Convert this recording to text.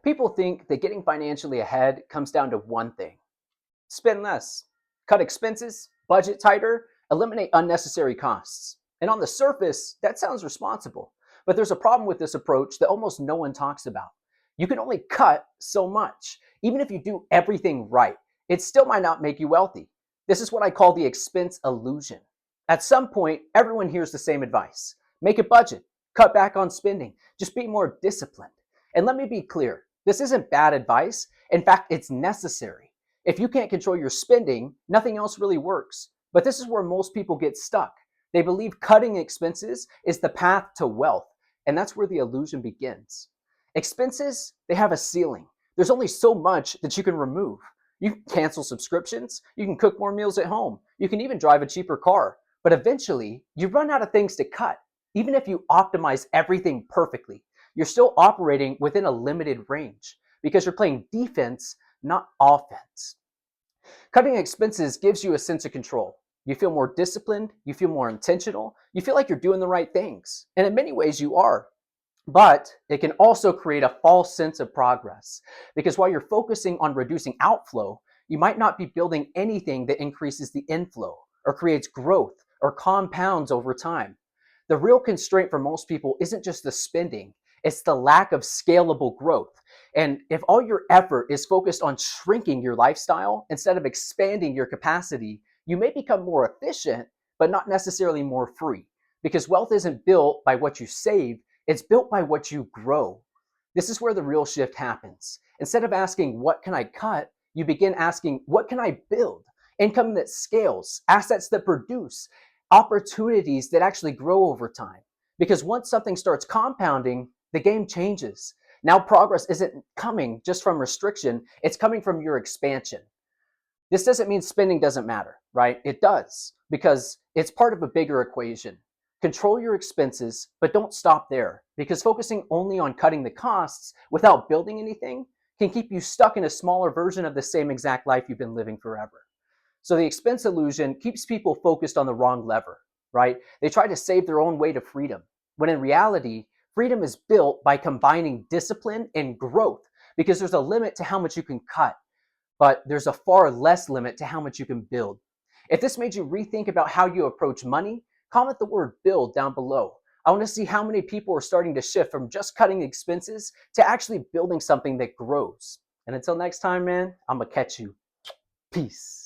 People think that getting financially ahead comes down to one thing: spend less, cut expenses, budget tighter, eliminate unnecessary costs. And on the surface, that sounds responsible. But there's a problem with this approach that almost no one talks about. You can only cut so much. Even if you do everything right, it still might not make you wealthy. This is what I call the expense illusion. At some point, everyone hears the same advice: make a budget, cut back on spending, just be more disciplined. And let me be clear, this isn't bad advice. In fact, it's necessary. If you can't control your spending, nothing else really works. But this is where most people get stuck. They believe cutting expenses is the path to wealth, and that's where the illusion begins. Expenses, they have a ceiling. There's only so much that you can remove. You can cancel subscriptions, you can cook more meals at home, you can even drive a cheaper car. But eventually, you run out of things to cut. Even if you optimize everything perfectly, you're still operating within a limited range because you're playing defense, not offense. Cutting expenses gives you a sense of control. You feel more disciplined, you feel more intentional, you feel like you're doing the right things. And in many ways, you are. But it can also create a false sense of progress because while you're focusing on reducing outflow, you might not be building anything that increases the inflow or creates growth or compounds over time. The real constraint for most people isn't just the spending, it's the lack of scalable growth. And if all your effort is focused on shrinking your lifestyle instead of expanding your capacity, you may become more efficient, but not necessarily more free. Because wealth isn't built by what you save, it's built by what you grow. This is where the real shift happens. Instead of asking, what can I cut? You begin asking, what can I build? Income that scales, assets that produce, opportunities that actually grow over time. Because once something starts compounding, the game changes. Now progress isn't coming just from restriction, it's coming from your expansion. This doesn't mean spending doesn't matter, right? It does, because it's part of a bigger equation. Control your expenses, but don't stop there, because focusing only on cutting the costs without building anything can keep you stuck in a smaller version of the same exact life you've been living forever. So the expense illusion keeps people focused on the wrong lever, right? They try to save their own way to freedom, when in reality, freedom is built by combining discipline and growth, because there's a limit to how much you can cut, but there's a far less limit to how much you can build. If this made you rethink about how you approach money, comment the word build down below. I want to see how many people are starting to shift from just cutting expenses to actually building something that grows. And until next time, man, I'm going to catch you. Peace.